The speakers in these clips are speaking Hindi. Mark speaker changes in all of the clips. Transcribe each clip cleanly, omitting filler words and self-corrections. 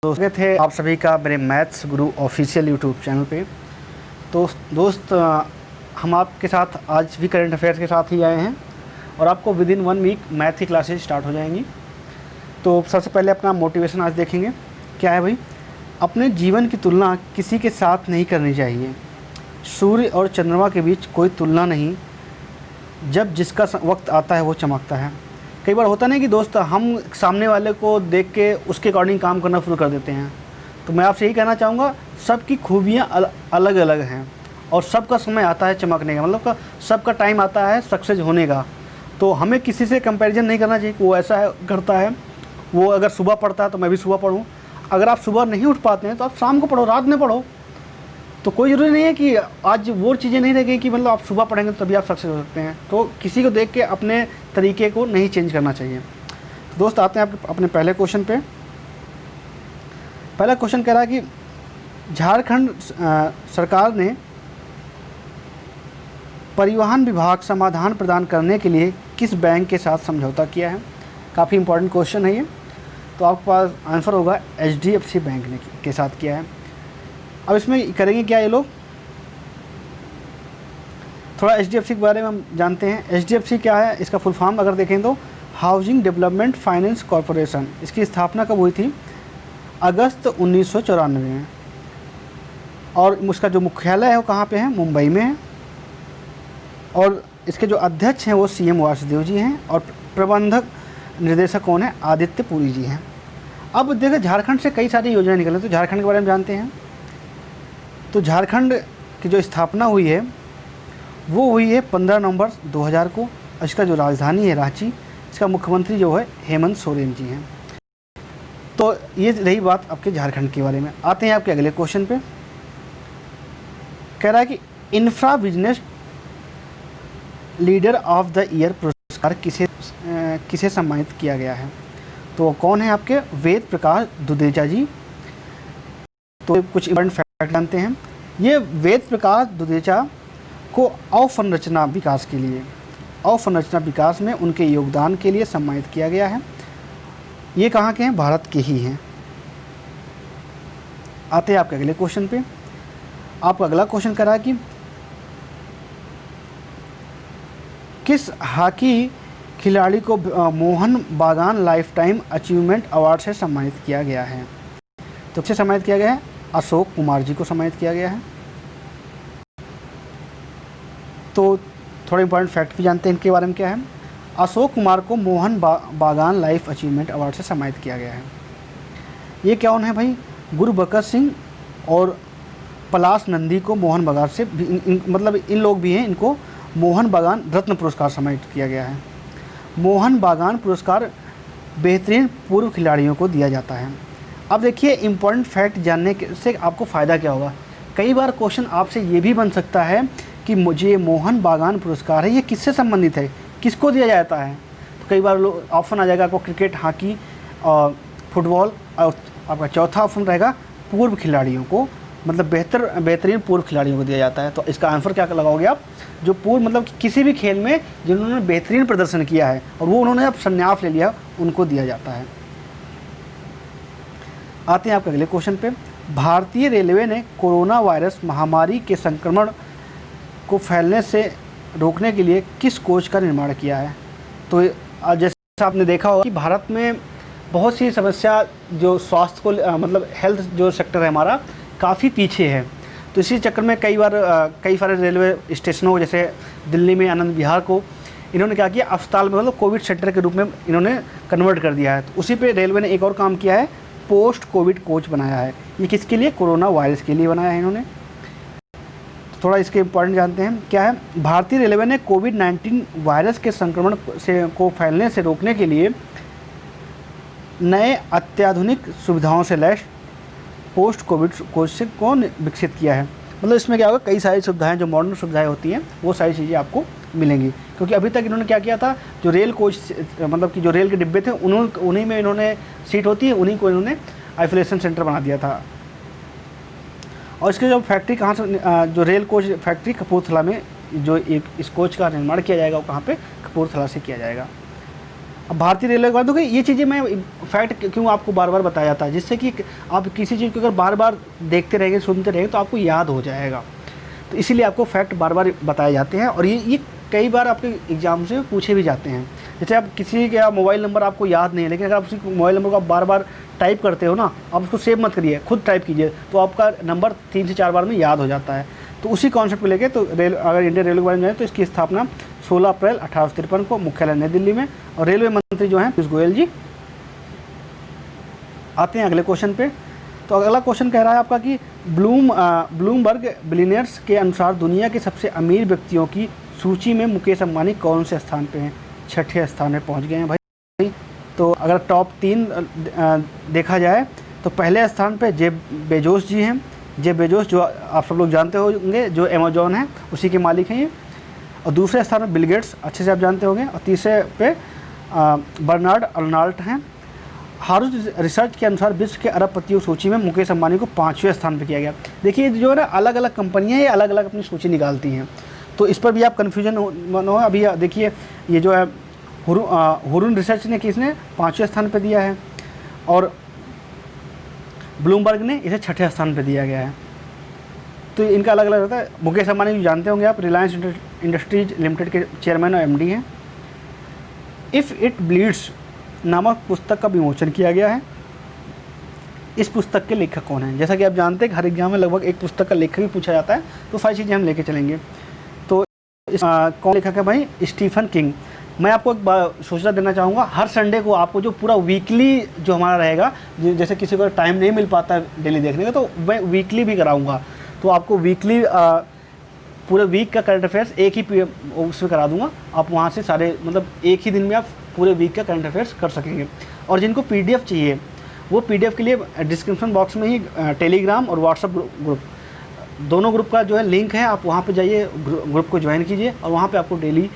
Speaker 1: स्वागत है आप सभी का मेरे मैथ्स गुरु ऑफिशियल यूट्यूब चैनल पे। तो दोस्त हम आपके साथ आज भी करंट अफेयर्स के साथ ही आए हैं और आपको विद इन 1 वीक मैथ की क्लासेज स्टार्ट हो जाएंगी। तो सबसे पहले अपना मोटिवेशन आज देखेंगे। क्या है भाई, अपने जीवन की तुलना किसी के साथ नहीं करनी चाहिए। सूर्य और चंद्रमा के बीच कोई तुलना नहीं, जब जिसका वक्त आता है वो चमकता है। कई बार होता नहीं कि दोस्त हम सामने वाले को देख के उसके अकॉर्डिंग काम करना शुरू कर देते हैं। तो मैं आपसे यही कहना चाहूँगा, सबकी खूबियाँ अलग अलग हैं और सबका समय आता है चमकने का, मतलब सबका टाइम आता है सक्सेस होने का। तो हमें किसी से कंपैरिजन नहीं करना चाहिए कि वो ऐसा है करता है, वो अगर सुबह पढ़ता है तो मैं भी सुबह पढ़ूँ। अगर आप सुबह नहीं उठ पाते हैं तो आप शाम को पढ़ो, रात में पढ़ो। तो कोई ज़रूरी नहीं है कि आज वो चीज़ें नहीं रहेगी कि मतलब आप सुबह पढ़ेंगे तो तभी आप सक्सेस हो सकते हैं। तो किसी को देख के अपने तरीके को नहीं चेंज करना चाहिए। तो दोस्त आते हैं अपने पहले क्वेश्चन पे। पहला क्वेश्चन कह रहा है कि झारखंड सरकार ने परिवहन विभाग समाधान प्रदान करने के लिए किस बैंक के साथ समझौता किया है। काफ़ी इंपॉर्टेंट क्वेश्चन है ये। तो आपके पास आंसर होगा HDFC बैंक ने के साथ किया है। अब इसमें करेंगे क्या ये लोग, थोड़ा HDFC के बारे में हम जानते हैं। HDFC क्या है, इसका फुल फॉर्म अगर देखें तो हाउसिंग डेवलपमेंट फाइनेंस कॉरपोरेशन। इसकी स्थापना कब हुई थी? अगस्त 1994 में। और उसका जो मुख्यालय है वो कहाँ पे है? मुंबई में है। और इसके जो अध्यक्ष हैं वो CM वासुदेव जी हैं और प्रबंधक निर्देशक कौन है? आदित्य पुरी जी हैं। अब देखिए, झारखंड से कई सारी योजनाएं निकली, तो झारखंड के बारे में जानते हैं। तो झारखंड की जो स्थापना हुई है वो हुई है 15 नवंबर 2000 को। इसका जो राजधानी है रांची, इसका मुख्यमंत्री जो है हेमंत सोरेन जी हैं। तो ये रही बात आपके झारखंड के बारे में। आते हैं आपके अगले क्वेश्चन पे। कह रहा है कि infra business leader of the year पुरस्कार किसे सम्मानित किया गया है। तो कौन है आपके? वेद प्रकाश दुदेजा जी। तो कुछ इंपॉर्टेंट फैक्ट जानते हैं। ये वेद प्रकाश दुदेजा को अवसंरचना विकास के लिए, अवसंरचना विकास में उनके योगदान के लिए सम्मानित किया गया है। ये कहाँ के हैं? भारत के ही हैं। आते हैं आपके अगले क्वेश्चन पे। आपका अगला क्वेश्चन करा है कि किस हॉकी खिलाड़ी को मोहन बागान लाइफ टाइम अचीवमेंट अवार्ड से सम्मानित किया गया है। तो किसे सम्मानित किया गया है? अशोक कुमार जी को सम्मानित किया गया है। तो थोड़े इंपॉर्टेंट फैक्ट भी जानते हैं इनके बारे में। क्या है? अशोक कुमार को मोहन बागान लाइफ अचीवमेंट अवार्ड से सम्मानित किया गया है। ये कौन है भाई? गुरबख्श सिंह और पलाश नंदी को मोहन बागान से मतलब इन लोग भी हैं, इनको मोहन बागान रत्न पुरस्कार सम्मानित किया गया है। मोहन बागान पुरस्कार बेहतरीन पूर्व खिलाड़ियों को दिया जाता है। अब देखिए, इम्पॉर्टेंट फैक्ट जानने से आपको फ़ायदा क्या होगा। कई बार क्वेश्चन आपसे ये भी बन सकता है कि मुझे मोहन बागान पुरस्कार है, ये किससे संबंधित है, किसको दिया जाता है। तो कई बार ऑप्शन आ जाएगा आपको क्रिकेट, हॉकी और फुटबॉल, और आपका चौथा ऑप्शन रहेगा पूर्व खिलाड़ियों को, मतलब बेहतरीन पूर्व खिलाड़ियों को दिया जाता है। तो इसका आंसर क्या लगाओगे आप? जो पूर्व मतलब किसी भी खेल में जिन्होंने बेहतरीन प्रदर्शन किया है और वो उन्होंने अब संन्यास ले लिया, उनको दिया जाता है। आते हैं आपके अगले क्वेश्चन पे। भारतीय रेलवे ने कोरोना वायरस महामारी के संक्रमण को फैलने से रोकने के लिए किस कोच का निर्माण किया है। तो जैसे आपने देखा होगा कि भारत में बहुत सी समस्या जो स्वास्थ्य को मतलब हेल्थ जो सेक्टर है हमारा काफ़ी पीछे है। तो इसी चक्कर में कई सारे रेलवे स्टेशनों को, जैसे दिल्ली में आनंद विहार को इन्होंने क्या किया, अस्पताल में मतलब कोविड सेंटर के रूप में इन्होंने कन्वर्ट कर दिया है। तो उसी पे रेलवे ने एक और काम किया है, पोस्ट कोविड कोच बनाया है। ये किसके लिए? कोरोना वायरस के लिए बनाया है इन्होंने। तो थोड़ा इसके इम्पोर्टेंट जानते हैं। क्या है? भारतीय रेलवे ने कोविड-19 वायरस के संक्रमण को फैलने से रोकने के लिए नए अत्याधुनिक सुविधाओं से लैस पोस्ट कोविड कोच को विकसित किया है। मतलब इसमें क्या होगा, कई सारी सुविधाएं जो मॉडर्न सुविधाएं होती हैं वो सारी चीज़ें आपको मिलेंगी। क्योंकि अभी तक इन्होंने क्या किया था, जो रेल कोच मतलब कि जो रेल के डिब्बे थे उन्हीं में इन्होंने सीट होती है, उन्हीं को इन्होंने आइसोलेशन सेंटर बना दिया था। और इसके जो फैक्ट्री कहाँ से, जो रेल कोच फैक्ट्री कपूरथला में जो एक इस कोच का निर्माण किया जाएगा वो कहाँ पे? कपूरथला से किया जाएगा। अब भारतीय रेलवे के बाद देखिए ये चीज़ें मैं फैक्ट क्यों आपको बार बार बताया जाता है, जिससे कि आप किसी चीज़ को अगर बार बार देखते रहेंगे, सुनते रहेंगे तो आपको याद हो जाएगा। तो इसीलिए आपको फैक्ट बार बार बताए जाते हैं, और ये कई बार आपके एग्ज़ाम से पूछे भी जाते हैं। जैसे आप किसी का मोबाइल नंबर आपको याद नहीं है, लेकिन अगर आप उसी मोबाइल नंबर को आप बार बार टाइप करते हो ना, आप उसको सेव मत करिए, खुद टाइप कीजिए, तो आपका नंबर 3 से 4 बार में याद हो जाता है। तो उसी कॉन्सेप्ट को लेके तो अगर इंडियन रेलवे के बारे में जाए तो इसकी स्थापना 16 अप्रैल 1853 को मुख्यालय नई दिल्ली में, और रेलवे मंत्री जो हैं पीयूष गोयल जी। आते हैं अगले क्वेश्चन पे। तो अगला क्वेश्चन कह रहा है आपका कि ब्लूमबर्ग बिलियनियर्स के अनुसार दुनिया के सबसे अमीर व्यक्तियों की सूची में मुकेश अंबानी कौन से स्थान पे हैं? 6ठे स्थान पे पहुंच गए हैं भाई। तो अगर टॉप 3 देखा जाए तो पहले स्थान पे जेफ बेजोस जी हैं। जेफ बेजोस जो आप सब लोग जानते होंगे, जो अमेजॉन है उसी के मालिक हैं ये। और दूसरे स्थान पर बिल गेट्स, अच्छे से आप जानते होंगे। और तीसरे पे बर्नार्ड अर्नाल्ट हैं। हार्वर्ड रिसर्च के अनुसार विश्व के अरबपतियों की सूची में मुकेश अंबानी को 5वें स्थान पर किया गया। देखिए जो है ना, अलग अलग कंपनियां ये अलग अलग अपनी सूची निकालती हैं, तो इस पर भी आप कन्फ्यूजन न हो। अभी देखिए ये जो है हुरुन रिसर्च ने किसने 5वें स्थान पर दिया है, और ब्लूमबर्ग ने इसे 6ठे स्थान पर दिया गया है। तो इनका अलग अलग रहता है। मुकेश अंबानी जो जानते होंगे आप, रिलायंस इंडस्ट्रीज लिमिटेड के चेयरमैन और एमडी हैं। इफ़ इट ब्लीड्स नामक पुस्तक का विमोचन किया गया है। इस पुस्तक के लेखक कौन हैं? जैसा कि आप जानते हैं कि हर एग्जाम में लगभग एक पुस्तक का लेखक भी पूछा जाता है, तो सारी चीज़ें हम लेके चलेंगे। तो कौन लेखक है भाई? Stephen King. मैं आपको एक सूचना देना चाहूँगा, हर संडे को आपको जो पूरा वीकली जो हमारा रहेगा, जैसे किसी को टाइम नहीं मिल पाता है डेली देखने का, तो मैं वीकली भी कराऊँगा। तो आपको वीकली पूरे वीक का करंट अफेयर्स एक ही उसमें करा दूंगा। आप वहाँ से सारे मतलब एक ही दिन में आप पूरे वीक का करंट अफेयर्स कर सकेंगे। और जिनको पीडीएफ चाहिए, वो पीडीएफ के लिए डिस्क्रिप्शन बॉक्स में ही टेलीग्राम और व्हाट्सएप ग्रुप, दोनों ग्रुप का जो है लिंक है, आप वहाँ पे जाइए, ग्रुप को ज्वाइन कीजिए, और वहाँ पे आपको डेली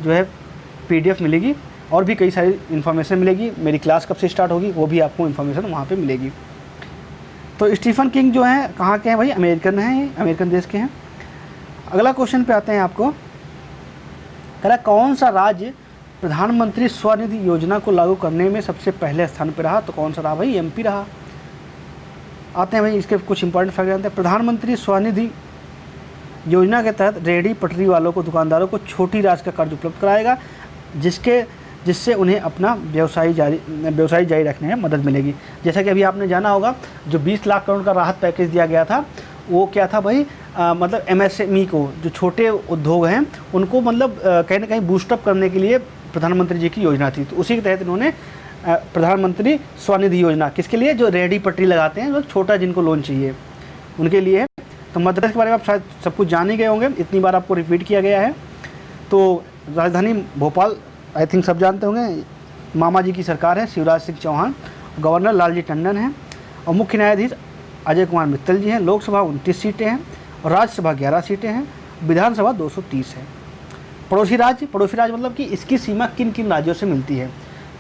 Speaker 1: जो है पीडीएफ मिलेगी, और भी कई सारी इन्फॉर्मेशन मिलेगी। मेरी क्लास कब से स्टार्ट होगी वो भी आपको इन्फॉर्मेशन वहाँ पर मिलेगी। तो स्टीफन किंग जो हैं कहाँ के हैं भाई? अमेरिकन हैं, अमेरिकन देश के हैं। अगला क्वेश्चन पे आते हैं आपको। कह रहा कौन सा राज्य प्रधानमंत्री स्वनिधि योजना को लागू करने में सबसे पहले स्थान पर रहा? तो कौन सा रहा भाई? एमपी रहा। आते हैं भाई इसके कुछ इंपॉर्टेंट फैक्ट जानते हैं। प्रधानमंत्री स्वनिधि योजना के तहत रेहड़ी पटरी वालों को, दुकानदारों को छोटी राशि का कर्ज उपलब्ध कराएगा, जिससे उन्हें अपना व्यवसाय जारी रखने में मदद मिलेगी। जैसा कि अभी आपने जाना होगा, जो 20 लाख करोड़ का राहत पैकेज दिया गया था, वो क्या था भाई? मतलब एमएसएमई को, जो छोटे उद्योग हैं उनको मतलब कहीं ना कहीं बूस्टअप करने के लिए प्रधानमंत्री जी की योजना थी। तो उसी के तहत इन्होंने प्रधानमंत्री स्वनिधि योजना, किसके लिए? जो रेहड़ी पटरी लगाते हैं, जो छोटा जिनको लोन चाहिए उनके लिए। तो मध्य प्रदेश के बारे में आप शायद सब कुछ जान ही गए होंगे, इतनी बार आपको रिपीट किया गया है। तो राजधानी भोपाल आई थिंक सब जानते होंगे। मामा जी की सरकार है, शिवराज सिंह चौहान। गवर्नर लालजी टंडन हैं, और मुख्य न्यायाधीश अजय कुमार मित्तल जी हैं। लोकसभा 29 सीटें हैं, और राज्यसभा 11 सीटें हैं। विधानसभा 230 है। पड़ोसी राज्य मतलब कि इसकी सीमा किन किन राज्यों से मिलती है?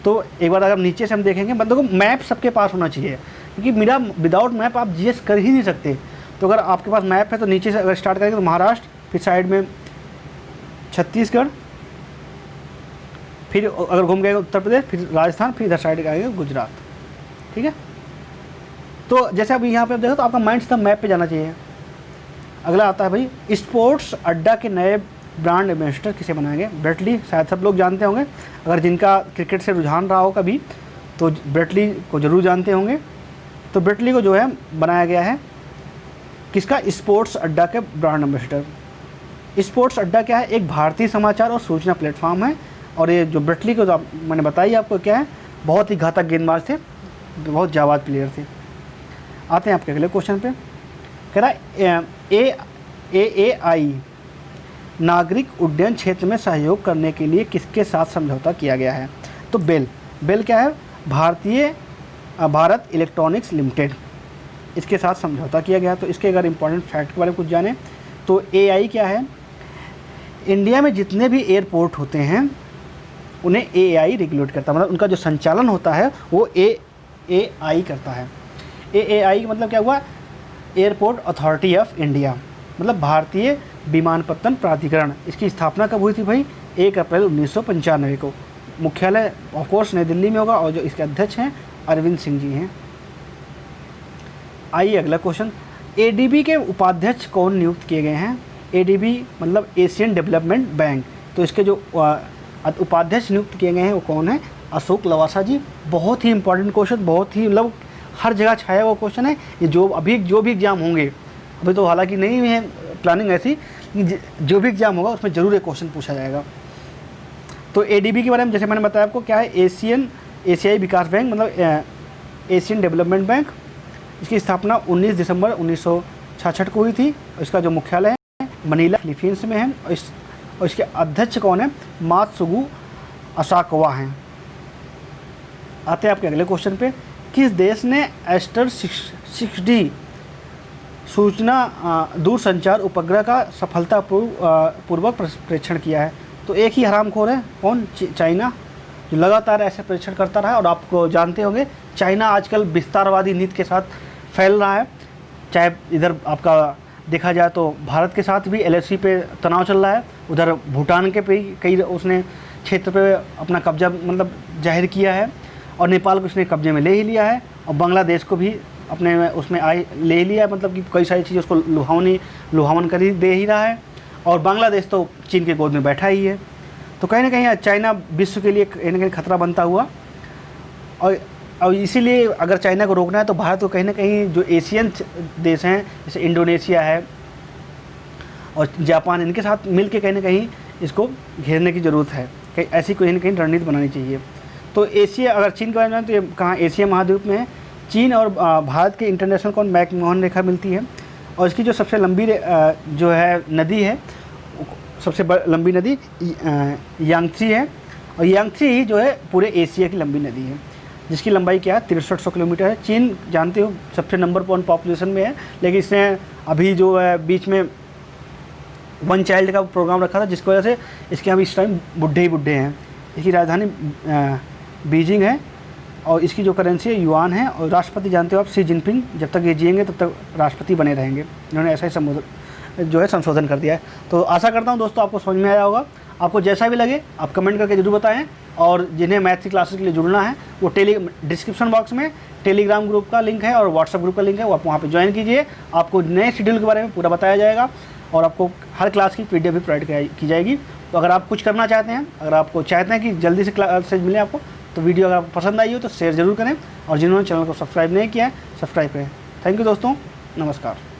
Speaker 1: तो एक बार अगर नीचे से हम देखेंगे, बंदों को मैप सबके पास होना चाहिए, क्योंकि मेरा विदाउट मैप आप जीएस कर ही नहीं सकते। तो अगर आपके पास मैप है तो नीचे से अगर स्टार्ट करेंगे तो महाराष्ट्र, फिर साइड में छत्तीसगढ़, फिर अगर घूम गए उत्तर प्रदेश, फिर राजस्थान, फिर इधर साइड आएंगे गुजरात। ठीक है। तो जैसे अभी यहाँ पे आप देखो तो आपका माइंड सीधा मैप पे जाना चाहिए। अगला आता है भाई, स्पोर्ट्स अड्डा के नए ब्रांड एम्बेसडर किसे बनाएंगे? ब्रेटली, शायद सब लोग जानते होंगे। अगर जिनका क्रिकेट से रुझान रहा हो कभी, तो ब्रेटली को ज़रूर जानते होंगे। तो ब्रेटली को जो है बनाया गया है किसका? स्पोर्ट्स अड्डा के ब्रांड एम्बेसडर। स्पोर्ट्स अड्डा क्या है? एक भारतीय समाचार और सूचना प्लेटफॉर्म है। और ये जो ब्रेटली को जो मैंने बताई आपको क्या है, बहुत ही घातक गेंदबाज थे, बहुत जाबाज प्लेयर थे। आते हैं आपके अगले क्वेश्चन पे। कह रहा AAI नागरिक उड्डयन क्षेत्र में सहयोग करने के लिए किसके साथ समझौता किया गया है? तो बेल क्या है? भारत इलेक्ट्रॉनिक्स लिमिटेड, इसके साथ समझौता किया गया। तो इसके अगर इम्पोर्टेंट फैक्ट के बारे में कुछ जाने तो AI क्या है? इंडिया में जितने भी एयरपोर्ट होते हैं उन्हें AI रेगुलेट करता है, मतलब उनका जो संचालन होता है वो AI करता है। AAI मतलब क्या हुआ? एयरपोर्ट अथॉरिटी ऑफ इंडिया, मतलब भारतीय विमानपत्तन प्राधिकरण। इसकी स्थापना कब हुई थी भाई? 1 अप्रैल 1995 को। मुख्यालय ऑफ कोर्स नई दिल्ली में होगा और जो इसके अध्यक्ष हैं अरविंद सिंह जी हैं। आइए अगला क्वेश्चन, एडीबी के उपाध्यक्ष कौन नियुक्त किए गए हैं? एडीबी मतलब एशियन डेवलपमेंट बैंक, तो इसके जो उपाध्यक्ष नियुक्त किए गए हैं वो कौन है? अशोक लवासा जी। बहुत ही इंपॉर्टेंट क्वेश्चन, बहुत ही मतलब हर जगह छाया हुआ क्वेश्चन है ये। जो भी एग्ज़ाम होंगे, अभी तो हालांकि नहीं है प्लानिंग ऐसी कि जो भी एग्ज़ाम होगा उसमें ज़रूर एक क्वेश्चन पूछा जाएगा। तो एडीबी के बारे में जैसे मैंने बताया आपको, क्या है? एशियाई विकास बैंक मतलब एशियन डेवलपमेंट बैंक। इसकी स्थापना 19 दिसंबर 1966 को हुई थी। इसका जो मुख्यालय है मनीला फिलीपींस में है और इसके अध्यक्ष कौन है? मात्सुगु असाकावा हैं। आते हैं आपके अगले क्वेश्चन पे, किस देश ने एस्टर 6D सूचना दूरसंचार उपग्रह का सफलतापूर्वक परीक्षण किया है? तो एक ही हरामखोर है, कौन? चाइना, जो लगातार ऐसे परीक्षण करता रहा है। और आपको जानते होंगे चाइना आजकल विस्तारवादी नीति के साथ फैल रहा है। चाहे इधर आपका देखा जाए तो भारत के साथ भी LAC पे तनाव चल रहा है, उधर भूटान के पे कई उसने क्षेत्र पे अपना कब्जा मतलब जाहिर किया है, और नेपाल को उसने कब्जे में ले ही लिया है, और बांग्लादेश को भी अपने में उसमें ले लिया है। मतलब कि कई सारी चीज़ें उसको लुभावन कर ही दे ही रहा है, और बांग्लादेश तो चीन के गोद में बैठा ही है। तो कहीं ना कहीं चाइना विश्व के लिए कहीं ना कहीं खतरा बनता हुआ, और इसीलिए अगर चाइना को रोकना है तो भारत को कहीं ना कहीं जो एशियन देश हैं जैसे इंडोनेशिया है और जापान, इनके साथ मिल के कहीं ना कहीं इसको घेरने की ज़रूरत है। कहीं ऐसी कहीं ना कहीं रणनीति बनानी चाहिए। तो एशिया, अगर चीन के बारे में तो ये कहाँ? एशिया महाद्वीप में है। चीन और भारत के इंटरनेशनल कौन मैकमोहन रेखा मिलती है, और इसकी जो सबसे लंबी जो है नदी है, सबसे लंबी नदी यांगत्सी है, और यांगत्सी ही जो है पूरे एशिया की लंबी नदी है, जिसकी लंबाई क्या है? 6300 किलोमीटर है। चीन जानते हो सबसे नंबर 1 पॉपुलेशन में है, लेकिन इसने अभी जो है बीच में 1 चाइल्ड का प्रोग्राम रखा था, जिसकी वजह से इसके अभी इस टाइम बुढ़े ही बुढ़े हैं। इसकी राजधानी बीजिंग है, और इसकी जो करेंसी है युआन है, और राष्ट्रपति जानते हो आप शी जिनपिंग, जब तक ये जिएंगे तब तक राष्ट्रपति बने रहेंगे। इन्होंने ऐसा ही संशोधन कर दिया है। तो आशा करता हूँ दोस्तों आपको समझ में आया होगा। आपको जैसा भी लगे आप कमेंट करके ज़रूर बताएं, और जिन्हें मैथ की क्लासेस के लिए जुड़ना है वो डिस्क्रिप्शन बॉक्स में टेलीग्राम ग्रुप का लिंक है और व्हाट्सएप ग्रुप का लिंक है, वो आप वहाँ पे ज्वाइन कीजिए। आपको नए शेड्यूल के बारे में पूरा बताया जाएगा, और आपको हर क्लास की PDF भी प्रोवाइड की जाएगी। तो अगर आप कुछ करना चाहते हैं, अगर आपको चाहते हैं कि जल्दी से क्लासेज मिले आपको, तो वीडियो अगर आपको पसंद आई हो तो शेयर ज़रूर करें, और जिन्होंने चैनल को सब्सक्राइब नहीं किया है सब्सक्राइब करें। थैंक यू दोस्तों, नमस्कार।